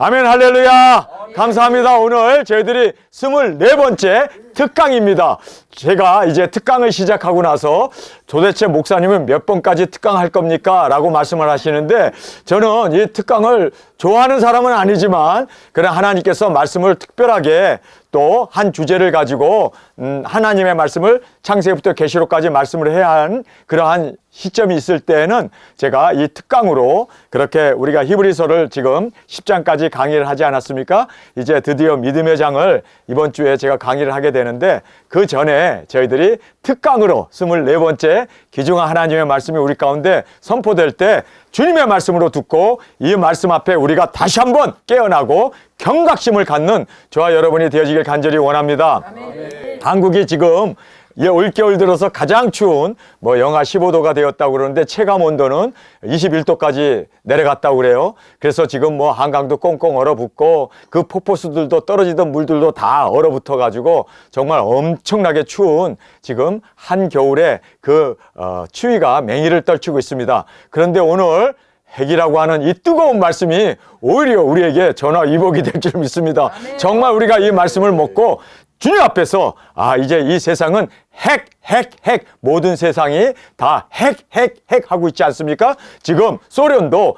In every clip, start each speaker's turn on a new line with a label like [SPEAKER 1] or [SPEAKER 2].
[SPEAKER 1] 아멘, 할렐루야. 감사합니다. 오늘 저희들이 24번째 특강입니다. 제가 이제 특강을 시작하고 나서 도대체 목사님은 몇 번까지 특강할 겁니까? 라고 말씀을 하시는데, 저는 이 특강을 좋아하는 사람은 아니지만 그냥 하나님께서 말씀을 특별하게 또 한 주제를 가지고 하나님의 말씀을 창세기부터 계시록까지 말씀을 해야 하는 그러한 시점이 있을 때에는 제가 이 특강으로 그렇게 우리가 히브리서를 지금 10장까지 강의를 하지 않았습니까? 이제 드디어 믿음의 장을 이번 주에 제가 강의를 하게 되는데, 그 전에 저희들이 특강으로 24번째 귀중한 하나님의 말씀이 우리 가운데 선포될 때 주님의 말씀으로 듣고 이 말씀 앞에 우리가 다시 한번 깨어나고 경각심을 갖는 저와 여러분이 되어지길 간절히 원합니다. 아멘. 한국이 지금 올겨울 들어서 가장 추운 영하 15도가 되었다고 그러는데 체감 온도는 21도까지 내려갔다고 그래요. 그래서 지금 한강도 꽁꽁 얼어붙고 그 폭포수들도 떨어지던 물들도 다 얼어붙어 가지고 정말 엄청나게 추운 지금 한겨울에 그 추위가 맹위를 떨치고 있습니다. 그런데 오늘 핵이라고 하는 이 뜨거운 말씀이 오히려 우리에게 전화위복이 될 줄 믿습니다. 정말 우리가 이 말씀을 먹고 주님 앞에서 이제 이 세상은 핵 모든 세상이 다 핵 하고 있지 않습니까? 지금 소련도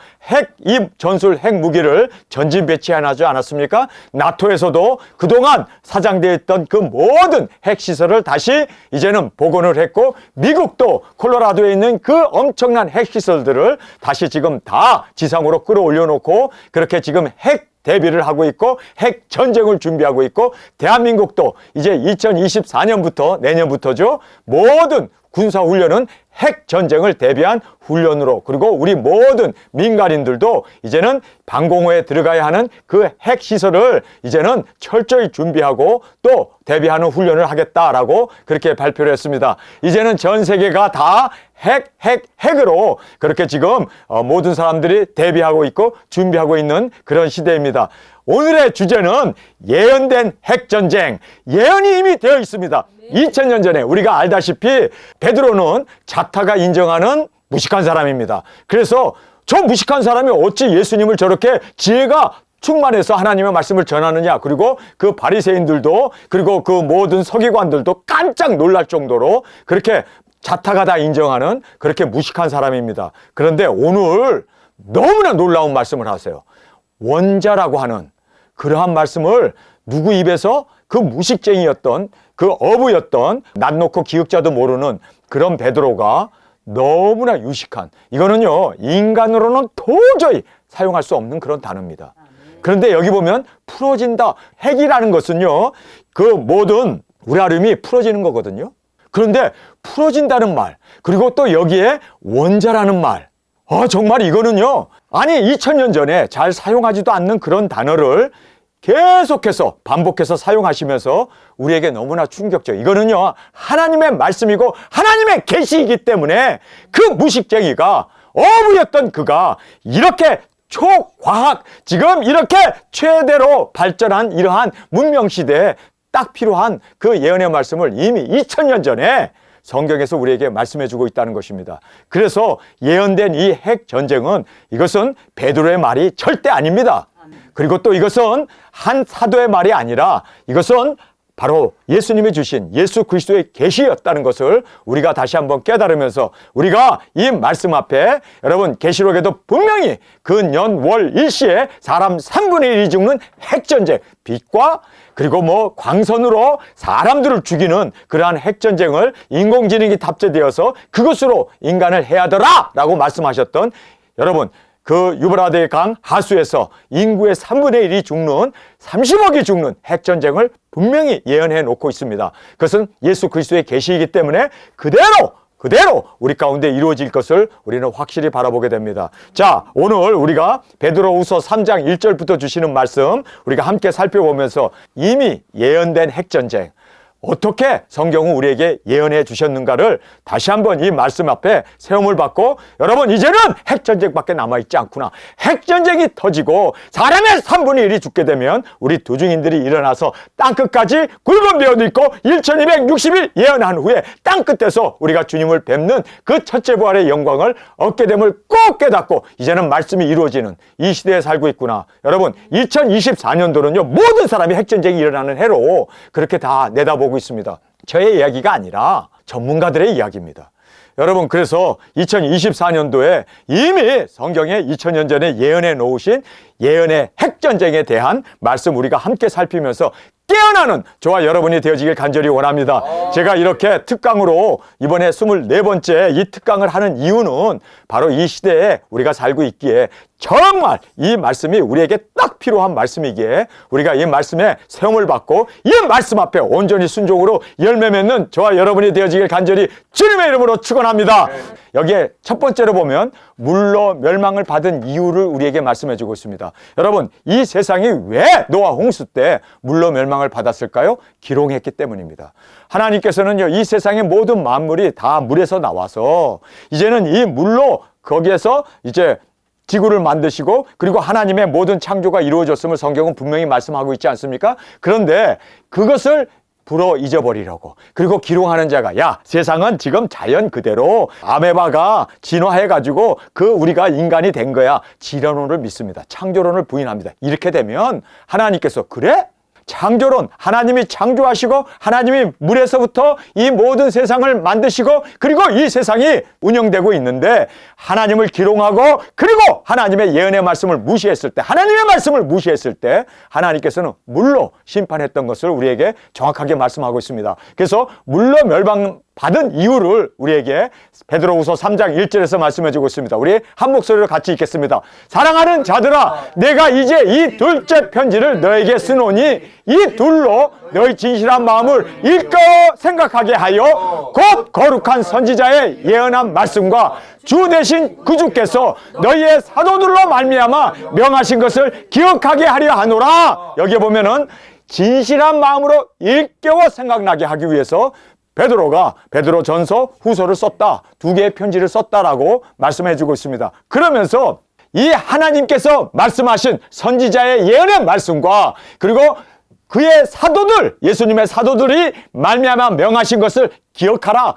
[SPEAKER 1] 전술 핵 무기를 전진 배치하지 않았습니까? 나토에서도 그동안 사장되어 있던 그 모든 핵 시설을 다시 이제는 복원을 했고, 미국도 콜로라도에 있는 그 엄청난 핵 시설들을 다시 지금 다 지상으로 끌어올려 놓고 그렇게 지금 핵 대비를 하고 있고 핵 전쟁을 준비하고 있고, 대한민국도 이제 2024년부터 내년부터죠, 모든 군사훈련은 핵 전쟁을 대비한 훈련으로, 그리고 우리 모든 민간인들도 이제는 방공호에 들어가야 하는 그 핵 시설을 이제는 철저히 준비하고 또 대비하는 훈련을 하겠다라고 그렇게 발표를 했습니다. 이제는 전 세계가 다 핵으로 그렇게 지금 모든 사람들이 대비하고 있고 준비하고 있는 그런 시대입니다. 오늘의 주제는 예언된 핵전쟁. 예언이 이미 되어 있습니다. 2000년 전에 우리가 알다시피 베드로는 자타가 인정하는 무식한 사람입니다. 그래서 저 무식한 사람이 어찌 예수님을 저렇게 지혜가 충만해서 하나님의 말씀을 전하느냐. 그리고 그 바리새인들도 그리고 그 모든 서기관들도 깜짝 놀랄 정도로 그렇게 자타가 다 인정하는 그렇게 무식한 사람입니다. 그런데 오늘 너무나 놀라운 말씀을 하세요. 원자라고 하는 그러한 말씀을 누구 입에서, 그 무식쟁이였던 그 어부였던 낯 놓고 기억자도 모르는 그런 베드로가 너무나 유식한, 이거는요 인간으로는 도저히 사용할 수 없는 그런 단어입니다. 그런데 여기 보면 풀어진다. 핵이라는 것은요 그 모든 우라늄이 풀어지는 거거든요. 그런데 풀어진다는 말, 그리고 또 여기에 원자라는 말, 정말 이거는요, 아니 2000년 전에 잘 사용하지도 않는 그런 단어를 계속해서 반복해서 사용하시면서 우리에게 너무나 충격적. 이거는요 하나님의 말씀이고 하나님의 계시이기 때문에 그 무식쟁이가, 어부였던 그가 이렇게 초과학, 지금 이렇게 최대로 발전한 이러한 문명시대에 딱 필요한 그 예언의 말씀을 이미 2000년 전에 성경에서 우리에게 말씀해주고 있다는 것입니다. 그래서 예언된 이 핵전쟁은, 이것은 베드로의 말이 절대 아닙니다. 그리고 또 이것은 한 사도의 말이 아니라 이것은 바로 예수님이 주신 예수 그리스도의 계시였다는 것을 우리가 다시 한번 깨달으면서, 우리가 이 말씀 앞에, 여러분 계시록에도 분명히 그 년 월 일시에 사람 3분의 1이 죽는 핵전쟁, 빛과 그리고 광선으로 사람들을 죽이는 그러한 핵전쟁을 인공지능이 탑재되어서 그것으로 인간을 해하더라 라고 말씀하셨던, 여러분 그 유브라데 강 하수에서 인구의 3분의 1이 죽는, 30억이 죽는 핵전쟁을 분명히 예언해 놓고 있습니다. 그것은 예수 그리스도의 계시이기 때문에 그대로 우리 가운데 이루어질 것을 우리는 확실히 바라보게 됩니다. 자, 오늘 우리가 베드로후서 3장 1절부터 주시는 말씀 우리가 함께 살펴보면서 이미 예언된 핵전쟁, 어떻게 성경은 우리에게 예언해 주셨는가를 다시 한번 이 말씀 앞에 세움을 받고, 여러분 이제는 핵전쟁밖에 남아있지 않구나. 핵전쟁이 터지고 사람의 3분의 1이 죽게 되면 우리 도중인들이 일어나서 땅끝까지 굵은 배옷을 입고 1260일 예언한 후에 땅끝에서 우리가 주님을 뵙는 그 첫째 부활의 영광을 얻게 됨을 꼭 깨닫고 이제는 말씀이 이루어지는 이 시대에 살고 있구나. 여러분 2024년도는요 모든 사람이 핵전쟁이 일어나는 해로 그렇게 다 내다보고 있습니다. 저의 이야기가 아니라 전문가들의 이야기입니다. 여러분 그래서 2024년도에 이미 성경에 2000년 전에 예언해 놓으신 예언의 핵전쟁에 대한 말씀 우리가 함께 살피면서 깨어나는 저와 여러분이 되어지길 간절히 원합니다. 제가 이렇게 특강으로 이번에 24번째 이 특강을 하는 이유는 바로 이 시대에 우리가 살고 있기에 정말 이 말씀이 우리에게 딱 필요한 말씀이기에 우리가 이 말씀에 세움을 받고 이 말씀 앞에 온전히 순종으로 열매 맺는 저와 여러분이 되어지길 간절히 주님의 이름으로 축원합니다. 여기에 첫 번째로 보면 물로 멸망을 받은 이유를 우리에게 말씀해 주고 있습니다. 여러분 이 세상이 왜 노아 홍수 때 물로 멸망을 받았을까요? 기롱했기 때문입니다. 하나님께서는요 이 세상의 모든 만물이 다 물에서 나와서 이제는 이 물로 거기에서 이제 지구를 만드시고 그리고 하나님의 모든 창조가 이루어졌음을 성경은 분명히 말씀하고 있지 않습니까? 그런데 그것을 불어 잊어버리려고 그리고 기롱하는 자가 야 세상은 지금 자연 그대로 아메바가 진화해가지고 그 우리가 인간이 된 거야. 지론론을 믿습니다. 창조론을 부인합니다. 이렇게 되면 하나님께서 그래? 창조론, 하나님이 창조하시고 하나님이 물에서부터 이 모든 세상을 만드시고 그리고 이 세상이 운영되고 있는데 하나님을 기롱하고 그리고 하나님의 예언의 말씀을 무시했을 때 하나님의 말씀을 무시했을 때 하나님께서는 물로 심판했던 것을 우리에게 정확하게 말씀하고 있습니다. 그래서 물로 멸망받은 이유를 우리에게 베드로후서 3장 1절에서 말씀해 주고 있습니다. 우리 한 목소리로 같이 읽겠습니다. 사랑하는 자들아 내가 이제 이 둘째 편지를 너에게 쓰노니 이 둘로 너희 진실한 마음을 일깨워 생각하게 하여 곧 거룩한 선지자의 예언한 말씀과 주 대신 그주께서 너희의 사도들로 말미암아 명하신 것을 기억하게 하려 하노라. 여기에 보면은 진실한 마음으로 일깨워 생각나게 하기 위해서 베드로가 베드로전서 후서를 썼다. 2개의 편지를 썼다라고 말씀해 주고 있습니다. 그러면서 이 하나님께서 말씀하신 선지자의 예언의 말씀과 그리고 그의 사도들, 예수님의 사도들이 말미암아 명하신 것을 기억하라,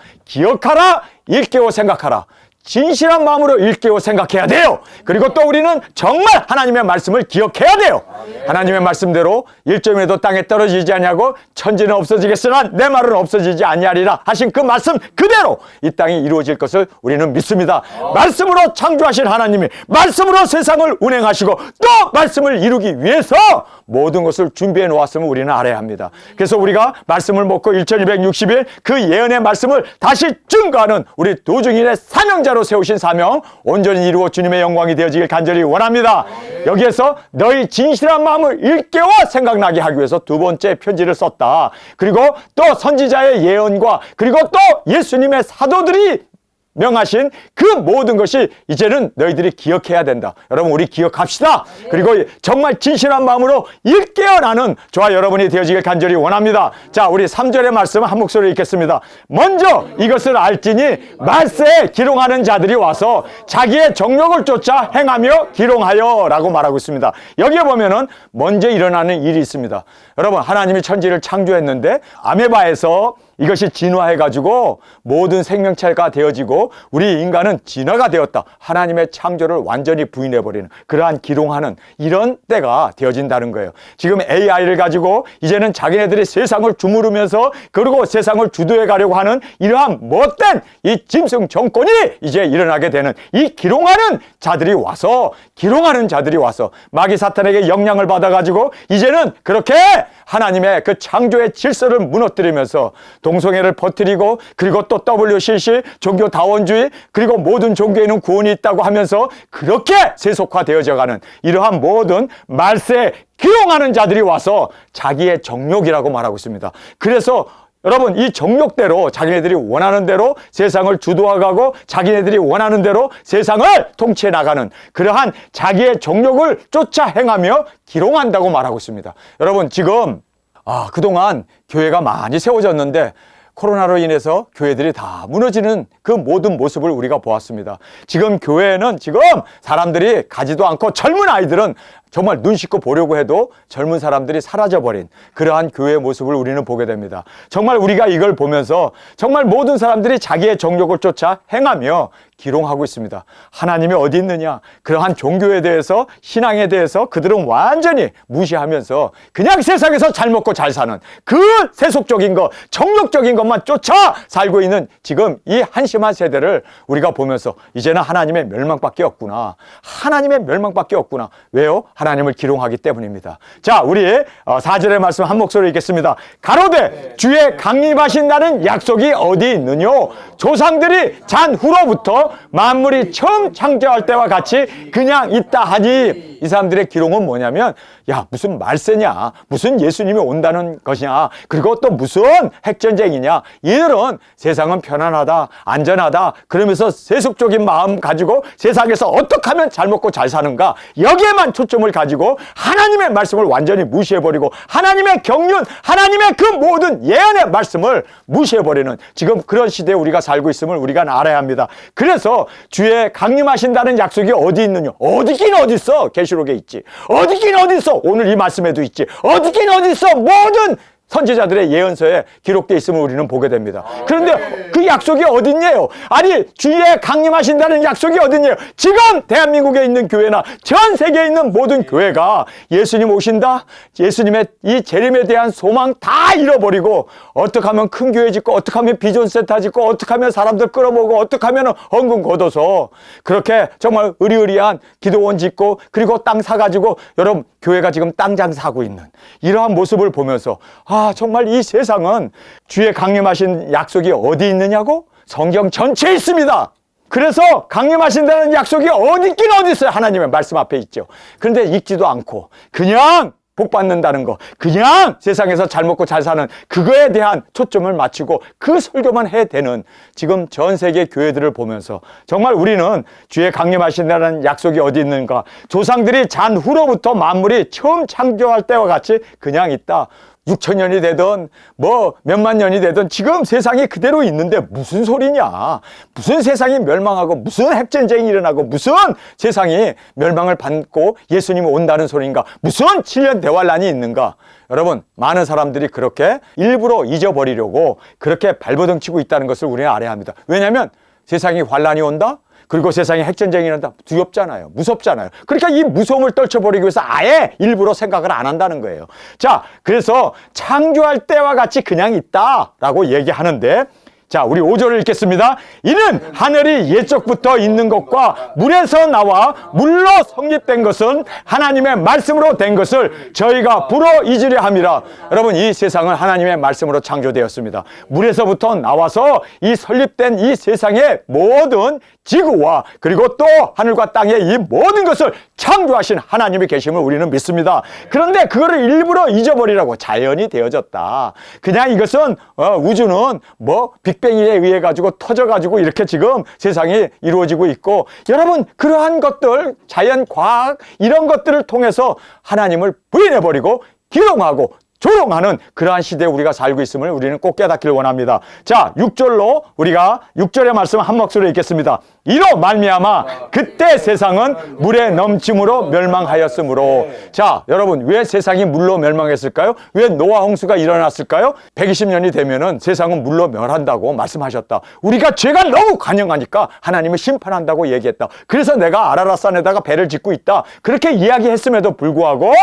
[SPEAKER 1] 일깨워 생각하라. 진실한 마음으로 일깨워 생각해야 돼요. 그리고 또 우리는 정말 하나님의 말씀을 기억해야 돼요. 하나님의 말씀대로 1점이라도 땅에 떨어지지 아니하고 천지는 없어지겠으나 내 말은 없어지지 아니하리라 하신 그 말씀 그대로 이 땅이 이루어질 것을 우리는 믿습니다. 말씀으로 창조하신 하나님이 말씀으로 세상을 운행하시고 또 말씀을 이루기 위해서 모든 것을 준비해 놓았음을 우리는 알아야 합니다. 그래서 우리가 말씀을 먹고 1260일 그 예언의 말씀을 다시 증거하는 우리 도중인의 사명자로 세우신 사명 온전히 이루어 주님의 영광이 되어지길 간절히 원합니다. 여기에서 너희 진실한 마음을 일깨워 생각나게 하기 위해서 2번째 편지를 썼다. 그리고 또 선지자의 예언과 그리고 또 예수님의 사도들이 명하신 그 모든 것이 이제는 너희들이 기억해야 된다. 여러분 우리 기억합시다. 그리고 정말 진실한 마음으로 일깨어나는 저와 여러분이 되어지길 간절히 원합니다. 자 우리 3절의 말씀 한 목소리로 읽겠습니다. 먼저 이것을 알지니 말세에 기롱하는 자들이 와서 자기의 정욕을 쫓아 행하며 기롱하여 라고 말하고 있습니다. 여기에 보면은 먼저 일어나는 일이 있습니다. 여러분 하나님이 천지를 창조했는데 아메바에서 이것이 진화해가지고 모든 생명체가 되어지고 우리 인간은 진화가 되었다. 하나님의 창조를 완전히 부인해버리는 그러한 기롱하는 이런 때가 되어진다는 거예요. 지금 AI를 가지고 이제는 자기네들이 세상을 주무르면서 그리고 세상을 주도해 가려고 하는 이러한 못된 이 짐승 정권이 이제 일어나게 되는 이 기롱하는 자들이 와서 마귀 사탄에게 영향을 받아가지고 이제는 그렇게 하나님의 그 창조의 질서를 무너뜨리면서 동성애를 퍼뜨리고 그리고 또 WCC 종교다원주의 그리고 모든 종교에는 구원이 있다고 하면서 그렇게 세속화되어져 가는 이러한 모든 말세에 기용하는 자들이 와서 자기의 정욕이라고 말하고 있습니다. 그래서 여러분 이 정욕대로 자기네들이 원하는 대로 세상을 주도하고 자기네들이 원하는 대로 세상을 통치해 나가는 그러한 자기의 정욕을 쫓아 행하며 기롱한다고 말하고 있습니다. 여러분 지금 그동안 교회가 많이 세워졌는데 코로나로 인해서 교회들이 다 무너지는 그 모든 모습을 우리가 보았습니다. 지금 교회에는 지금 사람들이 가지도 않고 젊은 아이들은 정말 눈 씻고 보려고 해도 젊은 사람들이 사라져버린 그러한 교회의 모습을 우리는 보게 됩니다. 정말 우리가 이걸 보면서 정말 모든 사람들이 자기의 정욕을 쫓아 행하며 기롱하고 있습니다. 하나님이 어디 있느냐? 그러한 종교에 대해서, 신앙에 대해서 그들은 완전히 무시하면서 그냥 세상에서 잘 먹고 잘 사는 그 세속적인 것, 정욕적인 것만 쫓아 살고 있는 지금 이 한심한 세대를 우리가 보면서 이제는 하나님의 멸망밖에 없구나. 하나님의 멸망밖에 없구나. 왜요? 하나님을 기롱하기 때문입니다. 자, 우리 4절의 말씀 한 목소리로 읽겠습니다. 가로되 주의 강림하신 날은 약속이 어디 있느냐? 조상들이 잔 후로부터 만물이 처음 창조할 때와 같이 그냥 있다 하니, 이 사람들의 기롱은 뭐냐면, 야, 무슨 말세냐, 무슨 예수님이 온다는 것이냐, 그리고 또 무슨 핵전쟁이냐, 이들은 세상은 편안하다, 안전하다, 그러면서 세속적인 마음 가지고 세상에서 어떻게 하면 잘 먹고 잘 사는가, 여기에만 초점을 가지고 하나님의 말씀을 완전히 무시해버리고 하나님의 경륜, 하나님의 그 모든 예언의 말씀을 무시해버리는 지금 그런 시대에 우리가 살고 있음을 우리가 알아야 합니다. 그래서 주의 강림하신다는 약속이 어디 있느냐? 어디긴 어디 있어? 계시록에 있지. 어디긴 어디 있어? 오늘 이 말씀에도 있지. 어디긴 어디 있어? 모든 선지자들의 예언서에 기록되어 있음을 우리는 보게 됩니다. 그런데 그 약속이 어딨냐요? 아니, 주의 강림하신다는 약속이 어딨냐요? 지금 대한민국에 있는 교회나 전 세계에 있는 모든 교회가 예수님 오신다, 예수님의 이 재림에 대한 소망 다 잃어버리고 어떻게 하면 큰 교회 짓고, 어떻게 하면 비전센터 짓고, 어떻게 하면 사람들 끌어모으고, 어떻게 하면 헌금 걷어서 그렇게 정말 의리의리한 기도원 짓고, 그리고 땅 사가지고, 여러분 교회가 지금 땅 장사하고 있는 이러한 모습을 보면서 정말 이 세상은 주의 강림하신 약속이 어디 있느냐고? 성경 전체에 있습니다. 그래서 강림하신다는 약속이 어디 있긴 어디 있어요? 하나님의 말씀 앞에 있죠. 그런데 읽지도 않고 그냥 복 받는다는 거, 그냥 세상에서 잘 먹고 잘 사는 그거에 대한 초점을 맞추고 그 설교만 해대는 지금 전 세계 교회들을 보면서 정말 우리는 주의 강림하신다는 약속이 어디 있는가? 조상들이 잔 후로부터 만물이 처음 창조할 때와 같이 그냥 있다. 6,000년이 되든 뭐 몇만 년이 되든 지금 세상이 그대로 있는데 무슨 소리냐? 무슨 세상이 멸망하고 무슨 핵전쟁이 일어나고 무슨 세상이 멸망을 받고 예수님이 온다는 소리인가? 무슨 7년 대환란이 있는가? 여러분, 많은 사람들이 그렇게 일부러 잊어버리려고 그렇게 발버둥 치고 있다는 것을 우리는 알아야 합니다. 왜냐하면 세상이 환란이 온다? 그리고 세상에 핵전쟁이 난다? 두렵잖아요. 무섭잖아요. 그러니까 이 무서움을 떨쳐버리기 위해서 아예 일부러 생각을 안 한다는 거예요. 자, 그래서 창조할 때와 같이 그냥 있다라고 얘기하는데, 자, 우리 5절을 읽겠습니다. 이는 하늘이 옛적부터 있는 것과 물에서 나와 물로 성립된 것은 하나님의 말씀으로 된 것을 저희가 불어 잊으려 함이라. 여러분, 이 세상은 하나님의 말씀으로 창조되었습니다. 물에서부터 나와서 이 설립된 이 세상의 모든 지구와 그리고 또 하늘과 땅의 이 모든 것을 창조하신 하나님이 계심을 우리는 믿습니다. 그런데 그거를 일부러 잊어버리라고 자연이 되어졌다. 그냥 이것은 우주는 뭐 빅뱅에 의해 가지고 터져 가지고 이렇게 지금 세상이 이루어지고 있고, 여러분 그러한 것들, 자연 과학 이런 것들을 통해서 하나님을 부인해 버리고 기롱하고 조롱하는 그러한 시대에 우리가 살고 있음을 우리는 꼭 깨닫기를 원합니다. 자, 6절로 우리가 6절의 말씀 한 목소리로 읽겠습니다. 이로 말미암아 그때 세상은 물에 넘침으로 멸망하였으므로. 자, 여러분, 왜 세상이 물로 멸망했을까요? 왜 노아 홍수가 일어났을까요? 120년이 되면은 세상은 물로 멸한다고 말씀하셨다. 우리가 죄가 너무 관영하니까 하나님을 심판한다고 얘기했다. 그래서 내가 아라라산에다가 배를 짓고 있다. 그렇게 이야기했음에도 불구하고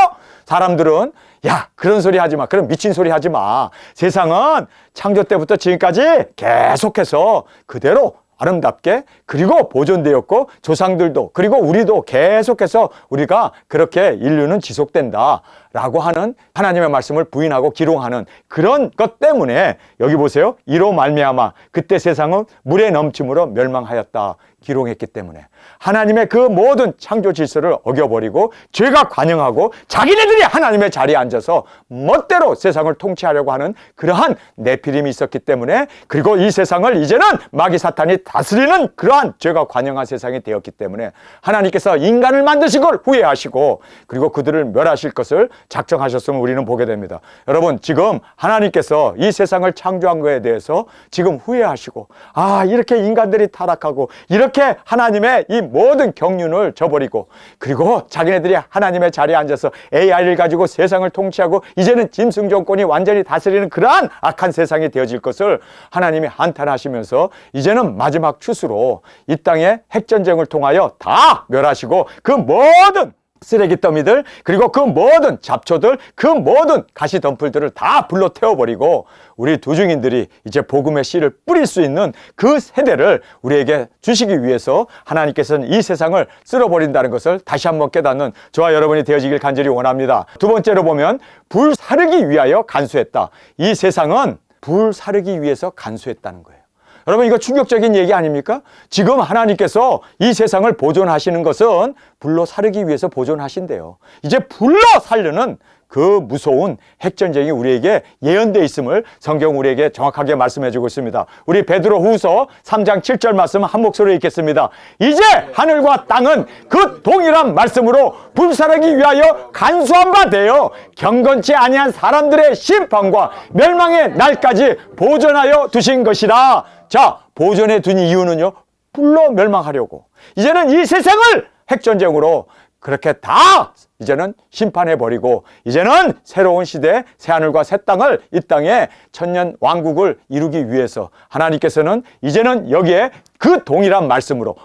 [SPEAKER 1] 사람들은 야, 그런 소리 하지 마. 그런 미친 소리 하지 마. 세상은 창조 때부터 지금까지 계속해서 그대로 아름답게 그리고 보존되었고, 조상들도 그리고 우리도 계속해서 우리가 그렇게 인류는 지속된다 라고 하는 하나님의 말씀을 부인하고 기롱하는 그런 것 때문에 여기 보세요. 이로 말미암아 그때 세상은 물에 넘침으로 멸망하였다. 기롱했기 때문에 하나님의 그 모든 창조 질서를 어겨버리고 죄가 관영하고 자기네들이 하나님의 자리에 앉아서 멋대로 세상을 통치하려고 하는 그러한 내피림이 있었기 때문에, 그리고 이 세상을 이제는 마귀 사탄이 다스리는 그러한 죄가 관영한 세상이 되었기 때문에 하나님께서 인간을 만드신 걸 후회하시고 그리고 그들을 멸하실 것을 작정하셨음을 우리는 보게 됩니다. 여러분, 지금 하나님께서 이 세상을 창조한 것에 대해서 지금 후회하시고, 이렇게 인간들이 타락하고 이렇게 하나님의 이 모든 경륜을 저버리고, 그리고 자기네들이 하나님의 자리에 앉아서 AI를 가지고 세상을 통치하고 이제는 짐승 정권이 완전히 다스리는 그러한 악한 세상이 되어질 것을 하나님이 한탄하시면서 이제는 마지막 추수로 이 땅에 핵전쟁을 통하여 다 멸하시고 그 모든 쓰레기 더미들, 그리고 그 모든 잡초들, 그 모든 가시덤불들을 다 불러 태워버리고 우리 도중인들이 이제 복음의 씨를 뿌릴 수 있는 그 세대를 우리에게 주시기 위해서 하나님께서는 이 세상을 쓸어버린다는 것을 다시 한번 깨닫는 저와 여러분이 되어지길 간절히 원합니다. 두 번째로 보면 불 사르기 위하여 간수했다. 이 세상은 불 사르기 위해서 간수했다는 거예요. 여러분, 이거 충격적인 얘기 아닙니까? 지금 하나님께서 이 세상을 보존하시는 것은 불로 사르기 위해서 보존하신대요. 이제 불로 살려는 그 무서운 핵전쟁이 우리에게 예언되어 있음을 성경 우리에게 정확하게 말씀해 주고 있습니다. 우리 베드로 후서 3장 7절 말씀 한 목소리로 읽겠습니다. 이제 하늘과 땅은 그 동일한 말씀으로 불사르기 위하여 간수한 바 되어 경건치 아니한 사람들의 심판과 멸망의 날까지 보존하여 두신 것이라. 자, 보존해 둔 이유는요, 불로 멸망하려고. 이제는 이 세상을 핵전쟁으로 그렇게 다 이제는 심판해버리고 이제는 새로운 시대, 새하늘과 새 땅을 이 땅에 천년 왕국을 이루기 위해서 하나님께서는 이제는 여기에 그 동일한 말씀으로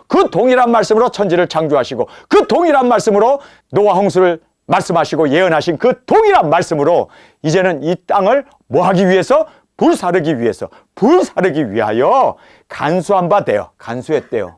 [SPEAKER 1] 천지를 창조하시고 그 동일한 말씀으로 노아 홍수를 말씀하시고 예언하신 그 동일한 말씀으로 이제는 이 땅을 뭐 하기 위해서? 불사르기 위하여 간수한 바 되어, 간수했대요.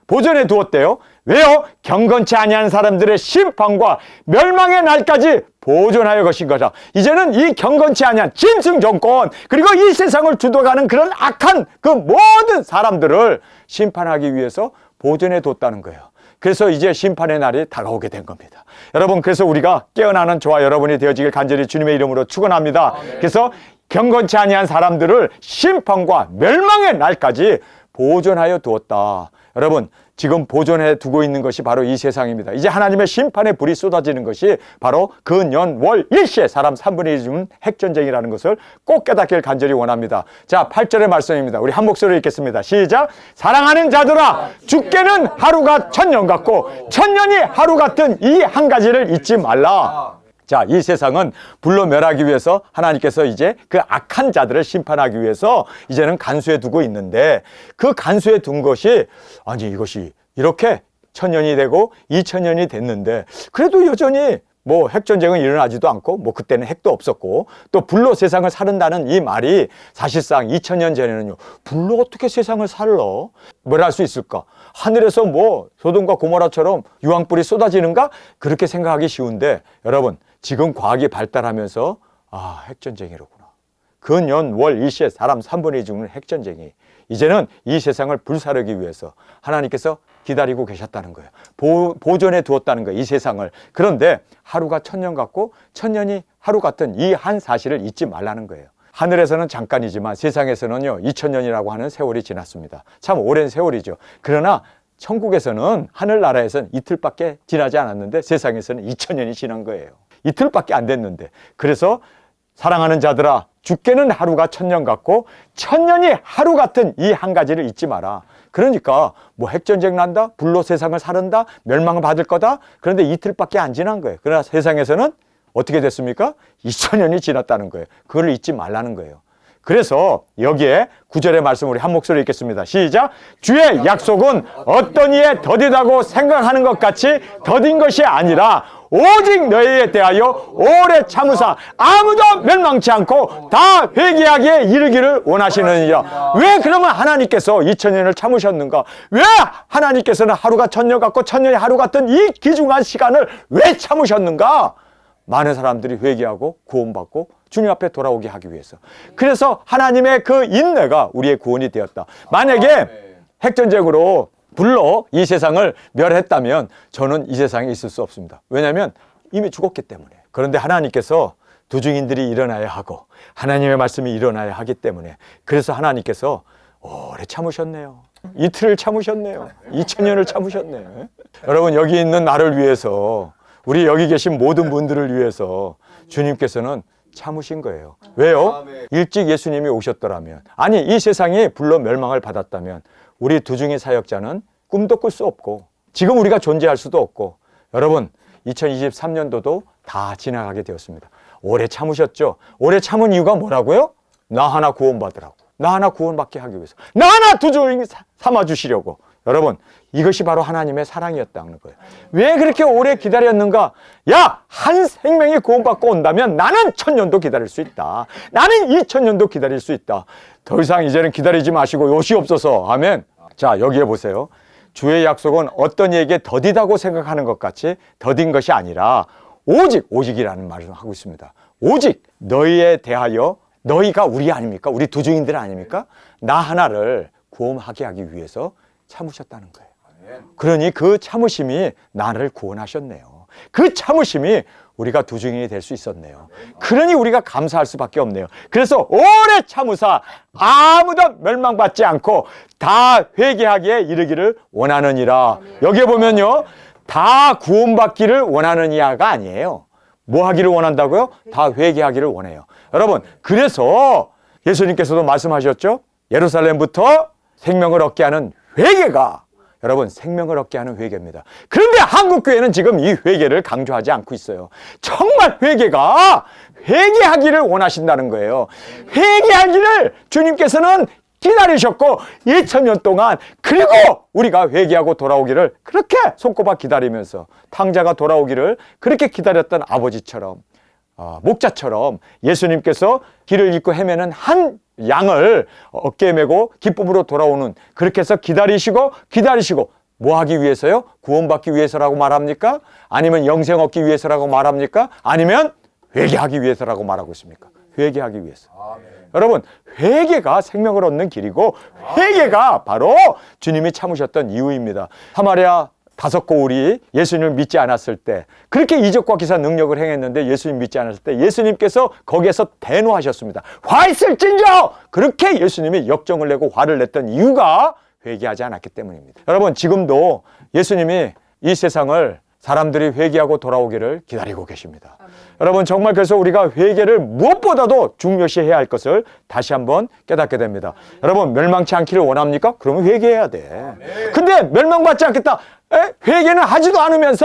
[SPEAKER 1] 보존해 두었대요. 왜요? 경건치 아니한 사람들의 심판과 멸망의 날까지 보존하여 것인 거죠. 이제는 이 경건치 아니한 짐승 정권, 그리고 이 세상을 주도하는 그런 악한 그 모든 사람들을 심판하기 위해서 보존해 뒀다는 거예요. 그래서 이제 심판의 날이 다가오게 된 겁니다. 여러분, 그래서 우리가 깨어나는 저와 여러분이 되어지길 간절히 주님의 이름으로 축원합니다. 그래서 경건치 아니한 사람들을 심판과 멸망의 날까지 보존하여 두었다. 여러분, 지금 보존해 두고 있는 것이 바로 이 세상입니다. 이제 하나님의 심판의 불이 쏟아지는 것이 바로 그 년, 월, 일시에 사람 3분의 1이 죽는 핵전쟁이라는 것을 꼭 깨닫길 간절히 원합니다. 자, 8절의 말씀입니다. 우리 한 목소리로 읽겠습니다. 시작! 사랑하는 자들아, 주께는 하루가 천년 같고 천년이 하루 같은 이 한 가지를 잊지 말라. 자, 이 세상은 불로 멸하기 위해서 하나님께서 이제 그 악한 자들을 심판하기 위해서 이제는 간수해 두고 있는데, 그 간수해 둔 것이, 아니 이것이 이렇게 천년이 되고 2000년이 됐는데 그래도 여전히 뭐 핵전쟁은 일어나지도 않고, 뭐 그때는 핵도 없었고, 또 불로 세상을 사른다는 이 말이 사실상 2000년 전에는요, 불로 어떻게 세상을 살러? 뭘 할 수 있을까? 하늘에서 뭐 소돔과 고모라처럼 유황불이 쏟아지는가? 그렇게 생각하기 쉬운데, 여러분, 지금 과학이 발달하면서 핵전쟁이로구나. 그 년, 월, 일시에 사람 3분의 2 죽는 핵전쟁이 이제는 이 세상을 불사르기 위해서 하나님께서 기다리고 계셨다는 거예요. 보존해 두었다는 거예요, 이 세상을. 그런데 하루가 천년 같고 천년이 하루 같은 이 한 사실을 잊지 말라는 거예요. 하늘에서는 잠깐이지만 세상에서는요 2000년이라고 하는 세월이 지났습니다. 참 오랜 세월이죠. 그러나 천국에서는, 하늘나라에서는 이틀밖에 지나지 않았는데 세상에서는 2000년이 지난 거예요. 이틀밖에 안 됐는데. 그래서 사랑하는 자들아, 주께는 하루가 천년 같고 천년이 하루 같은 이 한 가지를 잊지 마라. 그러니까 뭐 핵전쟁 난다, 불로 세상을 사른다, 멸망을 받을 거다. 그런데 이틀밖에 안 지난 거예요. 그러나 세상에서는 어떻게 됐습니까? 2000년이 지났다는 거예요. 그걸 잊지 말라는 거예요. 그래서 여기에 9절의 말씀 우리 한 목소리 읽겠습니다. 시작! 주의 약속은 어떤 이에 더디다고 생각하는 것 같이 더딘 것이 아니라 오직 너희에 대하여 오래 참으사 아무도 멸망치 않고 다 회개하기에 이르기를 원하시느니라. 왜 그러면 하나님께서 2000년을 참으셨는가? 왜 하나님께서는 하루가 천년 같고 천년이 하루 같은 이 귀중한 시간을 왜 참으셨는가? 많은 사람들이 회개하고 구원받고 주님 앞에 돌아오게 하기 위해서. 그래서 하나님의 그 인내가 우리의 구원이 되었다. 만약에 핵전쟁으로 불로 이 세상을 멸했다면 저는 이 세상에 있을 수 없습니다. 왜냐하면 이미 죽었기 때문에. 그런데 하나님께서 도중인들이 일어나야 하고 하나님의 말씀이 일어나야 하기 때문에, 그래서 하나님께서 오래 참으셨네요. 이틀을 참으셨네요. 2000년을 참으셨네요. 여러분, 여기 있는 나를 위해서 우리 여기 계신 모든 분들을 위해서 주님께서는 참으신 거예요. 왜요? 일찍 예수님이 오셨더라면, 아니 이 세상이 불로 멸망을 받았다면 우리 두중이 사역자는 꿈도 꿀 수 없고 지금 우리가 존재할 수도 없고, 여러분 2023년도도 다 지나가게 되었습니다. 오래 참으셨죠? 오래 참은 이유가 뭐라고요? 나 하나 구원받으라고, 나 하나 구원받게 하기 위해서, 나 하나 두중이 삼아주시려고. 여러분, 이것이 바로 하나님의 사랑이었다는 거예요. 왜 그렇게 오래 기다렸는가? 야, 한 생명이 구원받고 온다면 나는 1000년도 기다릴 수 있다. 나는 2000년도 기다릴 수 있다. 더 이상 이제는 기다리지 마시고 요시옵소서. 아멘. 자, 여기에 보세요. 주의 약속은 어떤 이에게 더디다고 생각하는 것 같이 더딘 것이 아니라 오직이라는 말을 하고 있습니다. 오직 너희에 대하여, 너희가 우리 아닙니까? 우리 두중인들 아닙니까? 나 하나를 구원하게 하기 위해서 참으셨다는 거예요. 그러니 그 참으심이 나를 구원하셨네요. 그 참으심이 우리가 두중인이 될 수 있었네요. 그러니 우리가 감사할 수밖에 없네요. 그래서 오래 참으사 아무도 멸망받지 않고 다 회개하기에 이르기를 원하느니라. 여기에 보면요, 다 구원받기를 원하는 이야가 아니에요. 뭐 하기를 원한다고요? 다 회개하기를 원해요. 여러분, 그래서 예수님께서도 말씀하셨죠? 예루살렘부터 생명을 얻게 하는 회개가, 여러분 생명을 얻게 하는 회개입니다. 그런데 한국교회는 지금 이 회개를 강조하지 않고 있어요. 정말 회개하기를 원하신다는 거예요. 회개하기를 주님께서는 기다리셨고 2000년 동안, 그리고 우리가 회개하고 돌아오기를 그렇게 손꼽아 기다리면서 탕자가 돌아오기를 그렇게 기다렸던 아버지처럼, 목자처럼 예수님께서 길을 잃고 헤매는 한 양을 어깨에 메고 기쁨으로 돌아오는, 그렇게 해서 기다리시고 뭐 하기 위해서요? 구원받기 위해서라고 말합니까? 아니면 영생 얻기 위해서라고 말합니까? 아니면 회개하기 위해서라고 말하고 있습니까? 회개하기 위해서. 여러분, 회개가 생명을 얻는 길이고 회개가 바로 주님이 참으셨던 이유입니다. 사마리아 5고울이 예수님을 믿지 않았을 때, 그렇게 이적과 기사 능력을 행했는데 예수님 믿지 않았을 때 예수님께서 거기에서 대노하셨습니다. 화 있을진저! 그렇게 예수님이 역정을 내고 화를 냈던 이유가 회개하지 않았기 때문입니다. 여러분, 지금도 예수님이 이 세상을 사람들이 회개하고 돌아오기를 기다리고 계십니다. 여러분, 정말 그래서 우리가 회개를 무엇보다도 중요시해야 할 것을 다시 한번 깨닫게 됩니다. 여러분, 멸망치 않기를 원합니까? 그러면 회개해야 돼. 근데 멸망받지 않겠다. 회개는 하지도 않으면서,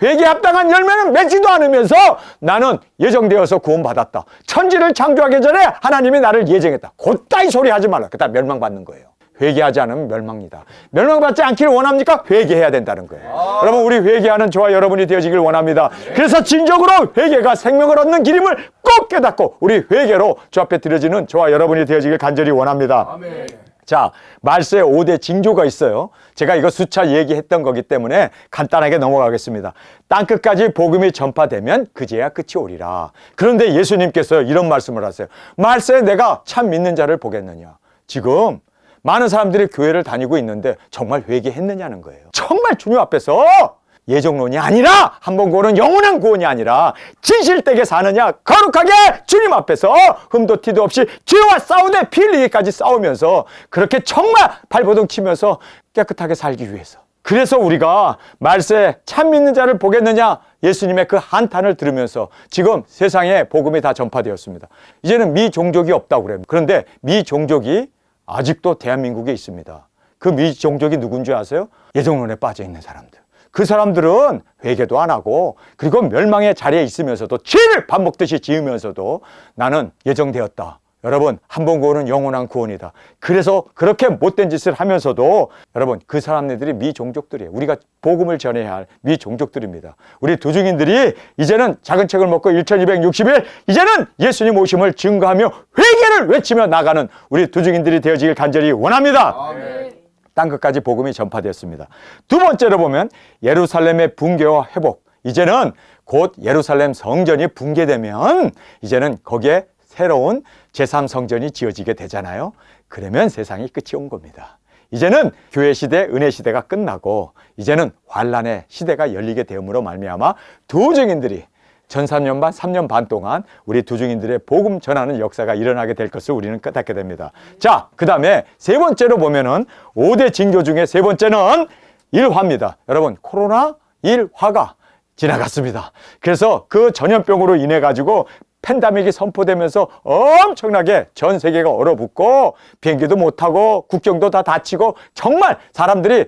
[SPEAKER 1] 회개에 합당한 열매는 맺지도 않으면서 나는 예정되어서 구원받았다. 천지를 창조하기 전에 하나님이 나를 예정했다. 곧다이 소리 하지 말라. 그다 멸망받는 거예요. 회개하지 않으면 멸망이다. 멸망받지 않기를 원합니까? 회개해야 된다는 거예요. 여러분, 우리 회개하는 저와 여러분이 되어지길 원합니다. 그래서 진정으로 회개가 생명을 얻는 길임을 꼭 깨닫고 우리 회개로 주 앞에 드려지는 저와 여러분이 되어지길 간절히 원합니다. 아멘. 자, 말세에 5대 징조가 있어요. 제가 이거 수차 얘기했던 거기 때문에 간단하게 넘어가겠습니다. 땅끝까지 복음이 전파되면 그제야 끝이 오리라. 그런데 예수님께서 이런 말씀을 하세요. 말세에 내가 참 믿는 자를 보겠느냐. 지금 많은 사람들이 교회를 다니고 있는데 정말 회개했느냐는 거예요. 정말 주님 앞에서 예정론이 아니라, 한 번 구원은 영원한 구원이 아니라 진실되게 사느냐, 거룩하게 주님 앞에서 흠도 티도 없이 죄와 싸우되 피 흘리기까지 싸우면서 그렇게 정말 발버둥 치면서 깨끗하게 살기 위해서. 그래서 우리가 말세 참 믿는 자를 보겠느냐, 예수님의 그 한탄을 들으면서 지금 세상에 복음이 다 전파되었습니다. 이제는 미종족이 없다고 그래요. 그런데 미종족이 아직도 대한민국에 있습니다. 그 미종족이 누군지 아세요? 예정론에 빠져 있는 사람들. 그 사람들은 회개도 안 하고, 그리고 멸망의 자리에 있으면서도 죄를 밥 먹듯이 지으면서도 나는 예정되었다. 여러분, 한 번 구원은 영원한 구원이다. 그래서 그렇게 못된 짓을 하면서도, 여러분, 그 사람들이 미종족들이에요. 우리가 복음을 전해야 할 미종족들입니다. 우리 두중인들이 이제는 작은 책을 먹고 1260일, 이제는 예수님 오심을 증거하며 회개를 외치며 나가는 우리 두중인들이 되어지길 간절히 원합니다. 아멘. 땅끝까지 복음이 전파되었습니다. 두 번째로 보면 예루살렘의 붕괴와 회복. 이제는 곧 예루살렘 성전이 붕괴되면 이제는 거기에 새로운 제3성전이 지어지게 되잖아요. 그러면 세상이 끝이 온 겁니다. 이제는 교회 시대, 은혜 시대가 끝나고 이제는 환란의 시대가 열리게 되므로 말미암아 두중인들이 전 3년 반, 3년 반 동안 우리 두중인들의 복음 전하는 역사가 일어나게 될 것을 우리는 깨닫게 됩니다. 자, 그 다음에 세 번째로 보면은 5대 징조 중에 세 번째는 일화입니다. 여러분, 코로나 일화가 지나갔습니다. 그래서 그 전염병으로 인해 가지고 팬데믹이 선포되면서 엄청나게 전 세계가 얼어붙고 비행기도 못 타고 국경도 다 닫히고 정말 사람들이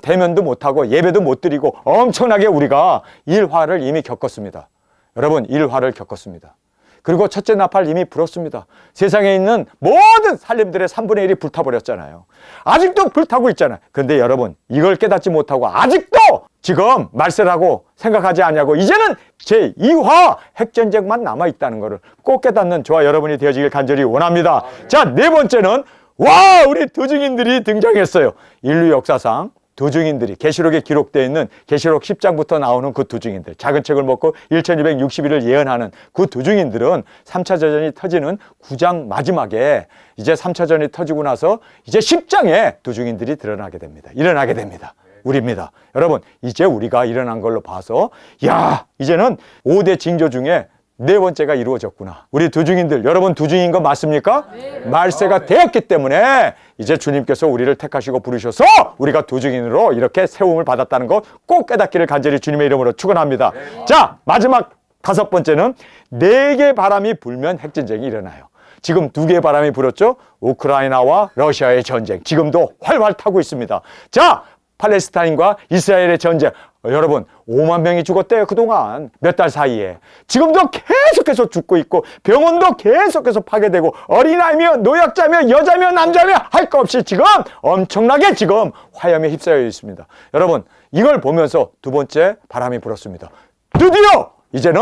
[SPEAKER 1] 대면도 못 하고 예배도 못 드리고 엄청나게 우리가 일화를 이미 겪었습니다. 여러분, 일화를 겪었습니다. 그리고 첫째 나팔 이미 불었습니다. 세상에 있는 모든 살림들의 3분의 1이 불타버렸잖아요. 아직도 불타고 있잖아요. 그런데 여러분, 이걸 깨닫지 못하고 아직도 지금 말세라고 생각하지 않냐고 이제는 제2화 핵전쟁만 남아있다는 것을 꼭 깨닫는 저와 여러분이 되어지길 간절히 원합니다. 자, 네 번째는 와, 우리 두 증인들이 등장했어요. 인류 역사상 두 증인들이 계시록에 기록되어 있는 계시록 10장부터 나오는 그 두 증인들, 작은 책을 먹고 1260일을 예언하는 그 두 증인들은 3차 대전이 터지는 9장 마지막에 이제 3차 전이 터지고 나서 이제 10장에 두 증인들이 드러나게 됩니다. 일어나게 됩니다. 우리입니다. 여러분, 이제 우리가 일어난 걸로 봐서 야, 이제는 5대 징조 중에 네 번째가 이루어졌구나. 우리 두 증인들, 여러분 두 증인 거 맞습니까? 네. 말세가 되었기 때문에 이제 주님께서 우리를 택하시고 부르셔서 우리가 두 증인으로 이렇게 세움을 받았다는 거 꼭 깨닫기를 간절히 주님의 이름으로 축원합니다. 네. 자, 마지막 다섯 번째는 네 개의 바람이 불면 핵전쟁이 일어나요. 지금 두 개의 바람이 불었죠. 우크라이나와 러시아의 전쟁 지금도 활활 타고 있습니다. 자, 팔레스타인과 이스라엘의 전쟁, 여러분 5만 명이 죽었대요. 그동안 몇 달 사이에. 지금도 계속해서 죽고 있고 병원도 계속해서 파괴되고 어린아이며 노약자며 여자며 남자며 할 거 없이 지금 엄청나게 지금 화염에 휩싸여 있습니다. 여러분, 이걸 보면서 두 번째 바람이 불었습니다. 드디어 이제는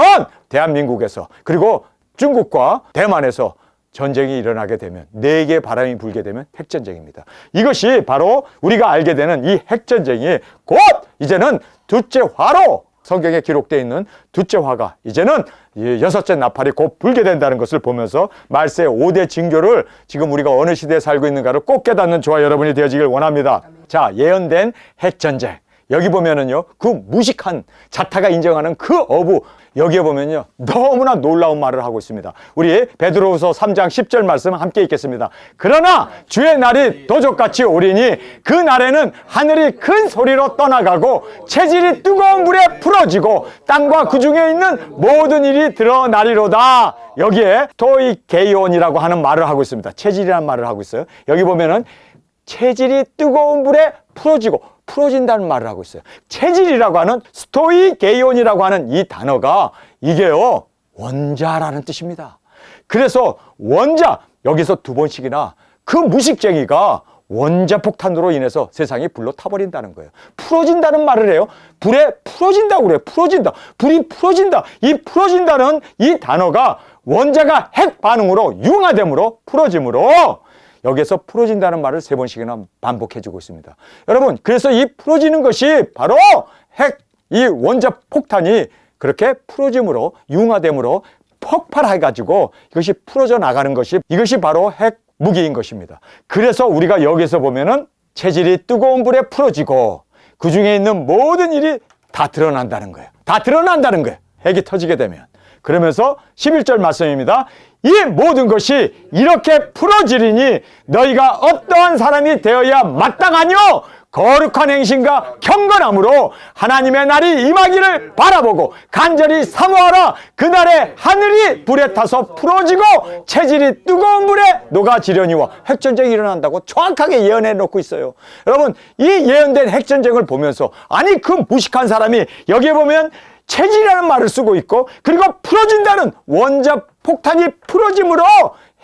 [SPEAKER 1] 대한민국에서 그리고 중국과 대만에서 전쟁이 일어나게 되면, 네 개의 바람이 불게 되면 핵전쟁입니다. 이것이 바로 우리가 알게 되는 이 핵전쟁이 곧 이제는 둘째 화로, 성경에 기록되어 있는 둘째 화가 이제는 여섯째 나팔이 곧 불게 된다는 것을 보면서 말세의 5대 징조를 지금 우리가 어느 시대에 살고 있는가를 꼭 깨닫는 저와 여러분이 되어지길 원합니다. 자, 예언된 핵전쟁. 여기 보면은요, 그 무식한 자타가 인정하는 그 어부, 여기에 보면요, 너무나 놀라운 말을 하고 있습니다. 우리 베드로후서 3장 10절 말씀 함께 읽겠습니다. 그러나 주의 날이 도적같이 오리니 그 날에는 하늘이 큰 소리로 떠나가고 체질이 뜨거운 불에 풀어지고 땅과 그 중에 있는 모든 일이 드러나리로다. 여기에 토이게이온이라고 하는 말을 하고 있습니다. 체질이라는 말을 하고 있어요. 여기 보면은 체질이 뜨거운 불에 풀어진다는 말을 하고 있어요. 체질이라고 하는 스토이게이온이라고 하는 이 단어가 이게요, 원자라는 뜻입니다. 그래서 원자, 여기서 두 번씩이나 그 무식쟁이가 원자 폭탄으로 인해서 세상이 불로 타버린다는 거예요. 풀어진다는 말을 해요. 불에 풀어진다고 그래요. 풀어진다. 불이 풀어진다. 이 풀어진다는 이 단어가 원자가 핵 반응으로 융화됨으로 풀어짐으로 여기에서 풀어진다는 말을 세 번씩이나 반복해주고 있습니다. 여러분, 그래서 이 풀어지는 것이 바로 핵, 이 원자 폭탄이 그렇게 풀어짐으로, 융화됨으로 폭발해가지고 이것이 풀어져 나가는 것이, 이것이 바로 핵 무기인 것입니다. 그래서 우리가 여기서 보면은 체질이 뜨거운 불에 풀어지고 그 중에 있는 모든 일이 다 드러난다는 거예요. 다 드러난다는 거예요. 핵이 터지게 되면. 그러면서 11절 말씀입니다. 이 모든 것이 이렇게 풀어지리니 너희가 어떠한 사람이 되어야 마땅하뇨? 거룩한 행실과 경건함으로 하나님의 날이 임하기를 바라보고 간절히 사모하라. 그날에 하늘이 불에 타서 풀어지고 체질이 뜨거운 불에 녹아지려니와. 핵전쟁이 일어난다고 정확하게 예언해 놓고 있어요. 여러분, 이 예언된 핵전쟁을 보면서 아니 그 무식한 사람이 여기에 보면 체질이라는 말을 쓰고 있고 그리고 풀어진다는 원자 폭탄이 풀어짐으로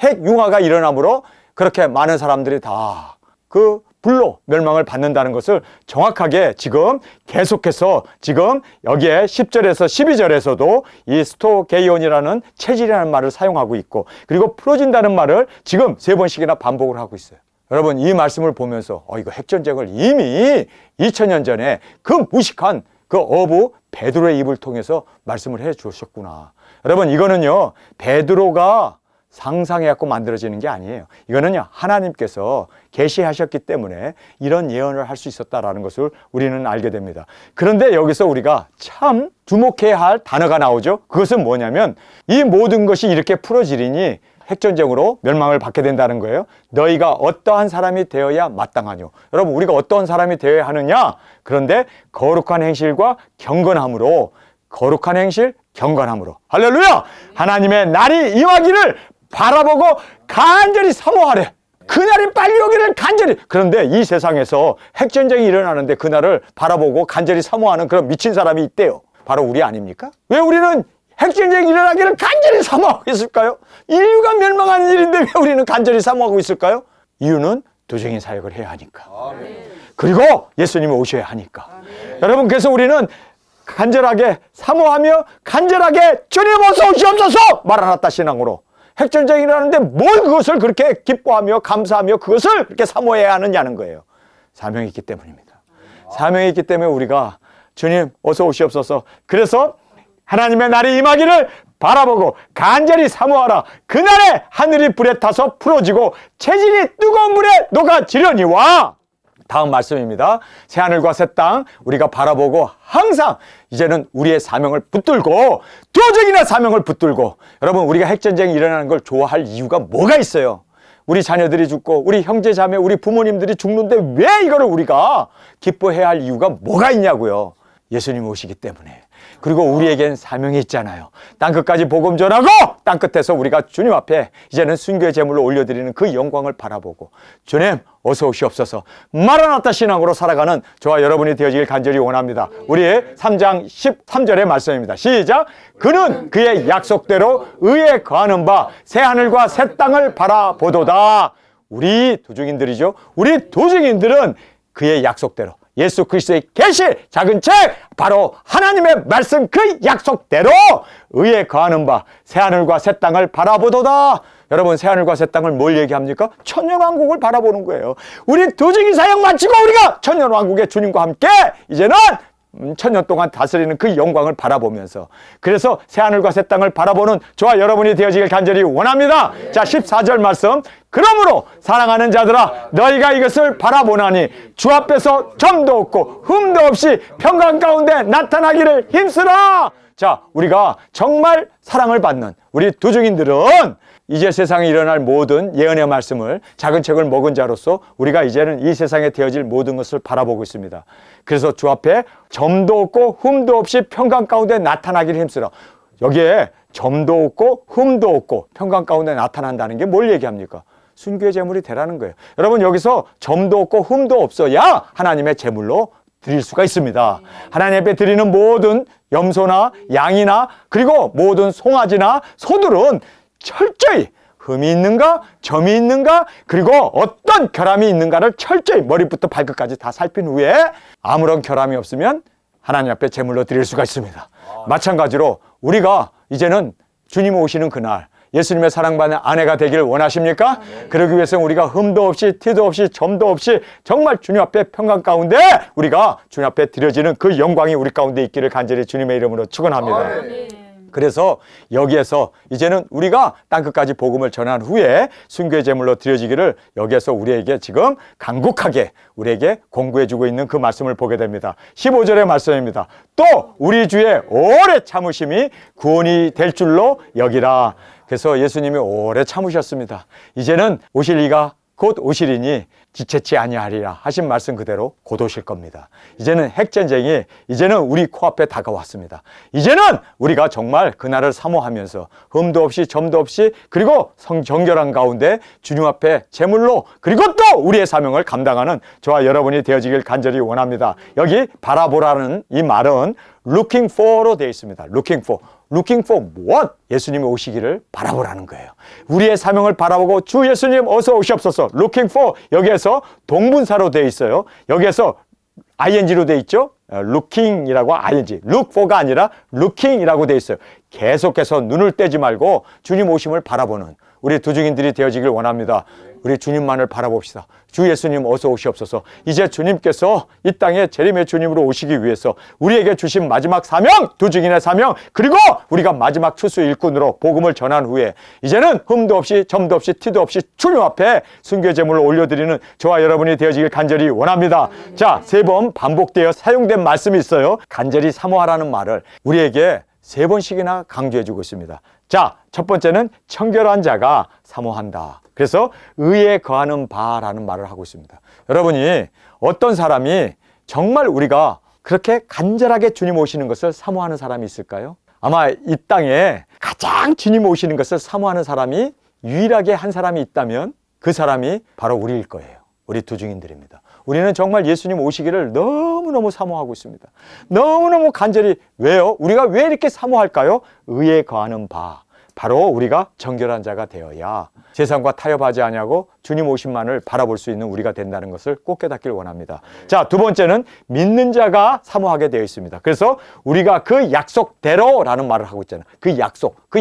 [SPEAKER 1] 핵 융화가 일어나므로 그렇게 많은 사람들이 다 그 불로 멸망을 받는다는 것을 정확하게 지금 계속해서 지금 여기에 10절에서 12절에서도 이 스토게이온이라는 체질이라는 말을 사용하고 있고 그리고 풀어진다는 말을 지금 세 번씩이나 반복을 하고 있어요. 여러분, 이 말씀을 보면서 이거 핵전쟁을 이미 2000년 전에 그 무식한 그 어부 베드로의 입을 통해서 말씀을 해 주셨구나. 여러분, 이거는요, 베드로가 상상해갖고 만들어지는 게 아니에요. 이거는요, 하나님께서 계시하셨기 때문에 이런 예언을 할 수 있었다라는 것을 우리는 알게 됩니다. 그런데 여기서 우리가 참 주목해야 할 단어가 나오죠. 그것은 뭐냐면 이 모든 것이 이렇게 풀어지리니 핵전쟁으로 멸망을 받게 된다는 거예요. 너희가 어떠한 사람이 되어야 마땅하뇨. 여러분, 우리가 어떠한 사람이 되어야 하느냐? 그런데 거룩한 행실과 경건함으로 거룩한 행실, 경건함으로. 할렐루야! 하나님의 날이 임하기를 바라보고 간절히 사모하래. 그날이 빨리 오기를 간절히. 그런데 이 세상에서 핵전쟁이 일어나는데 그날을 바라보고 간절히 사모하는 그런 미친 사람이 있대요. 바로 우리 아닙니까? 왜 우리는 핵전쟁이 일어나기를 간절히 사모하고 있을까요? 인류가 멸망하는 일인데 왜 우리는 간절히 사모하고 있을까요? 이유는 도적인 사역을 해야 하니까. 그리고 예수님이 오셔야 하니까. 여러분, 그래서 우리는 간절하게 사모하며 간절하게 주님 어서 오시옵소서 마라나타 신앙으로. 핵전쟁이 일어나는데 뭘 그것을 그렇게 기뻐하며 감사하며 그것을 그렇게 사모해야 하느냐는 거예요. 사명이 있기 때문입니다. 사명이 있기 때문에 우리가 주님 어서 오시옵소서. 그래서 하나님의 날이 임하기를 바라보고 간절히 사모하라. 그날에 하늘이 불에 타서 풀어지고 체질이 뜨거운 물에 녹아지려니와. 다음 말씀입니다. 새하늘과 새 땅 우리가 바라보고 항상 이제는 우리의 사명을 붙들고 도적이나 사명을 붙들고. 여러분, 우리가 핵전쟁이 일어나는 걸 좋아할 이유가 뭐가 있어요? 우리 자녀들이 죽고 우리 형제 자매 우리 부모님들이 죽는데 왜 이거를 우리가 기뻐해야 할 이유가 뭐가 있냐고요. 예수님 오시기 때문에. 그리고 우리에겐 사명이 있잖아요. 땅끝까지 복음 전하고 땅끝에서 우리가 주님 앞에 이제는 순교의 제물로 올려드리는 그 영광을 바라보고 주님 어서 오시옵소서 마라나타 신앙으로 살아가는 저와 여러분이 되어지길 간절히 원합니다. 우리 3장 13절의 말씀입니다. 시작. 그는 그의 약속대로 의에 거하는 바 새하늘과 새 땅을 바라보도다. 우리 도중인들이죠. 우리 도중인들은 그의 약속대로 예수 그리스도의 계시 작은 책 바로 하나님의 말씀 그 약속대로 의에 거하는 바 새하늘과 새 땅을 바라보도다. 여러분, 새하늘과 새 땅을 뭘 얘기합니까? 천년왕국을 바라보는 거예요. 우리 도중이 사역 마치고 우리가 천년왕국의 주님과 함께 이제는 천년 동안 다스리는 그 영광을 바라보면서, 그래서 새하늘과 새 땅을 바라보는 저와 여러분이 되어지길 간절히 원합니다. 자, 14절 말씀. 그러므로 사랑하는 자들아 너희가 이것을 바라보나니 주 앞에서 점도 없고 흠도 없이 평강 가운데 나타나기를 힘쓰라. 자, 우리가 정말 사랑을 받는 우리 도중인들은 이제 세상에 일어날 모든 예언의 말씀을 작은 책을 먹은 자로서 우리가 이제는 이 세상에 되어질 모든 것을 바라보고 있습니다. 그래서 주 앞에 점도 없고 흠도 없이 평강 가운데 나타나기를 힘쓰라. 여기에 점도 없고 흠도 없고 평강 가운데 나타난다는 게 뭘 얘기합니까? 순교의 제물이 되라는 거예요. 여러분, 여기서 점도 없고 흠도 없어야 하나님의 제물로 드릴 수가 있습니다. 하나님 앞에 드리는 모든 염소나 양이나 그리고 모든 송아지나 소들은 철저히 흠이 있는가 점이 있는가 그리고 어떤 결함이 있는가를 철저히 머리부터 발끝까지 다 살핀 후에 아무런 결함이 없으면 하나님 앞에 제물로 드릴 수가 있습니다. 마찬가지로 우리가 이제는 주님 오시는 그날 예수님의 사랑받는 아내가 되기를 원하십니까? 그러기 위해서는 우리가 흠도 없이 티도 없이 점도 없이 정말 주님 앞에 평강 가운데 우리가 주님 앞에 드려지는 그 영광이 우리 가운데 있기를 간절히 주님의 이름으로 축원합니다. 그래서 여기에서 이제는 우리가 땅끝까지 복음을 전한 후에 순교의 제물로 드려지기를 여기에서 우리에게 지금 간곡하게 우리에게 공고해주고 있는 그 말씀을 보게 됩니다. 15절의 말씀입니다. 또 우리 주의 오래 참으심이 구원이 될 줄로 여기라. 그래서 예수님이 오래 참으셨습니다. 이제는 오실 이가 곧 오시리니 지체치 아니하리라 하신 말씀 그대로 곧 오실 겁니다. 이제는 핵전쟁이 이제는 우리 코앞에 다가왔습니다. 이제는 우리가 정말 그날을 사모하면서 흠도 없이 점도 없이 그리고 정결한 가운데 주님 앞에 제물로 그리고 또 우리의 사명을 감당하는 저와 여러분이 되어지길 간절히 원합니다. 여기 바라보라는 이 말은 looking for로 되어 있습니다. looking for what? 예수님이 오시기를 바라보라는 거예요. 우리의 사명을 바라보고 주 예수님 어서 오시옵소서. looking for 여기에서 동분사로 되어 있어요. 여기에서 ing로 되어 있죠. looking이라고 ing, look for가 아니라 looking이라고 되어 있어요. 계속해서 눈을 떼지 말고 주님 오심을 바라보는 우리 도중인들이 되어지길 원합니다. 우리 주님만을 바라봅시다. 주 예수님 어서 오시옵소서. 이제 주님께서 이 땅에 재림의 주님으로 오시기 위해서 우리에게 주신 마지막 사명, 도중인의 사명, 그리고 우리가 마지막 추수 일꾼으로 복음을 전한 후에 이제는 흠도 없이 점도 없이 티도 없이 주님 앞에 순교 제물을 올려드리는 저와 여러분이 되어지길 간절히 원합니다. 자, 3번 반복되어 사용된 말씀이 있어요. 간절히 사모하라는 말을 우리에게 3번씩이나 강조해주고 있습니다. 자, 첫 번째는 청결한 자가 사모한다. 그래서 의에 거하는 바라는 말을 하고 있습니다. 여러분이 어떤 사람이 정말 우리가 그렇게 간절하게 주님 오시는 것을 사모하는 사람이 있을까요? 아마 이 땅에 가장 주님 오시는 것을 사모하는 사람이 유일하게 한 사람이 있다면 그 사람이 바로 우리일 거예요. 우리 두중인들입니다. 우리는 정말 예수님 오시기를 너무너무 사모하고 있습니다. 너무너무 간절히. 왜요? 우리가 왜 이렇게 사모할까요? 의에 거하는 바, 바로 우리가 정결한 자가 되어야 세상과 타협하지 아니하고 주님 오심만을 바라볼 수 있는 우리가 된다는 것을 꼭 깨닫기를 원합니다. 자, 두 번째는 믿는 자가 사모하게 되어 있습니다. 그래서 우리가 그 약속대로라는 말을 하고 있잖아요. 그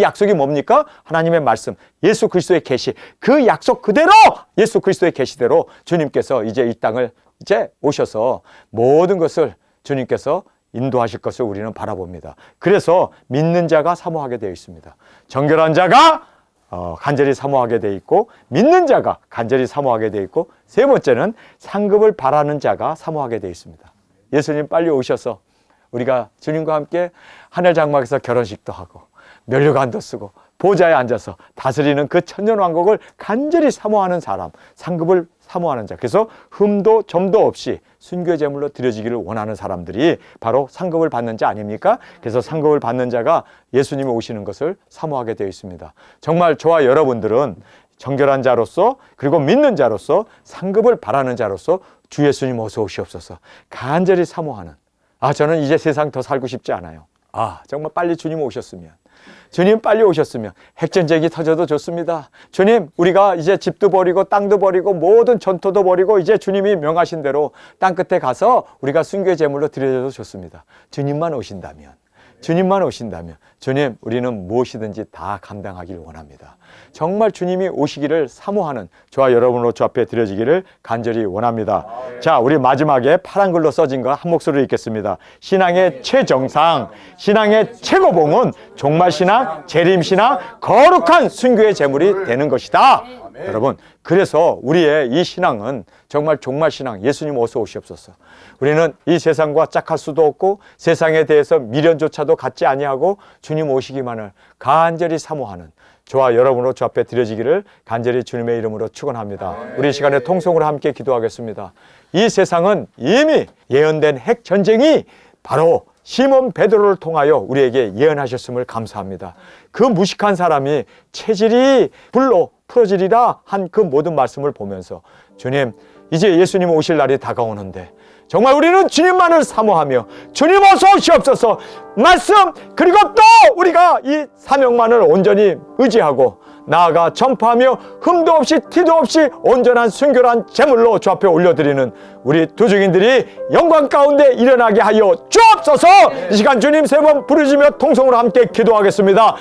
[SPEAKER 1] 약속이 뭡니까? 하나님의 말씀, 예수 그리스도의 계시, 그 약속 그대로 예수 그리스도의 계시대로 주님께서 이제 이 땅을 이제 오셔서 모든 것을 주님께서 인도하실 것을 우리는 바라봅니다. 그래서 믿는 자가 사모하게 되어 있습니다. 정결한 자가 간절히 사모하게 되어 있고, 믿는 자가 간절히 사모하게 되어 있고, 세 번째는 상급을 바라는 자가 사모하게 되어 있습니다. 예수님 빨리 오셔서 우리가 주님과 함께 하늘 장막에서 결혼식도 하고 면류관도 쓰고 보좌에 앉아서 다스리는 그 천년왕국을 간절히 사모하는 사람, 상급을 사모하는 자. 그래서 흠도 점도 없이 순교의 제물로 드려지기를 원하는 사람들이 바로 상급을 받는 자 아닙니까? 그래서 상급을 받는 자가 예수님이 오시는 것을 사모하게 되어 있습니다. 정말 저와 여러분들은 정결한 자로서, 그리고 믿는 자로서, 상급을 바라는 자로서 주 예수님 어서 오시옵소서 간절히 사모하는, 저는 이제 세상 더 살고 싶지 않아요. 정말 빨리 주님 오셨으면, 주님 빨리 오셨으면 핵전쟁이 터져도 좋습니다. 주님, 우리가 이제 집도 버리고 땅도 버리고 모든 전토도 버리고 이제 주님이 명하신 대로 땅 끝에 가서 우리가 순교의 제물로 드려져도 좋습니다. 주님만 오신다면, 주님, 우리는 무엇이든지 다 감당하기를 원합니다. 정말 주님이 오시기를 사모하는 저와 여러분으로 주 앞에 드려지기를 간절히 원합니다. 자, 우리 마지막에 파란 글로 써진 거 한 목소리로 읽겠습니다. 신앙의 최정상, 신앙의 최고봉은 종말신앙, 재림신앙, 거룩한 순교의 제물이 되는 것이다. 여러분, 그래서 우리의 이 신앙은 정말 종말신앙, 예수님 어서 오시옵소서. 우리는 이 세상과 짝할 수도 없고 세상에 대해서 미련조차도 갖지 아니하고 주님 오시기만을 간절히 사모하는 저와 여러분으로 주 앞에 드려지기를 간절히 주님의 이름으로 축원합니다. 우리 이 시간에 통성으로 함께 기도하겠습니다. 이 세상은 이미 예언된 핵전쟁이 바로 시몬 베드로를 통하여 우리에게 예언하셨음을 감사합니다. 그 무식한 사람이 체질이 불로 풀어지리라 한 그 모든 말씀을 보면서 주님, 이제 예수님 오실 날이 다가오는데 정말 우리는 주님만을 사모하며 주님 어서 오시옵소서 말씀, 그리고 또 우리가 이 사명만을 온전히 의지하고 나아가 전파하며 흠도 없이 티도 없이 온전한 순결한 제물로 주 앞에 올려드리는 우리 두중인들이 영광 가운데 일어나게 하여 주옵소서. 이 시간 주님 세 번 부르시며 통성으로 함께 기도하겠습니다.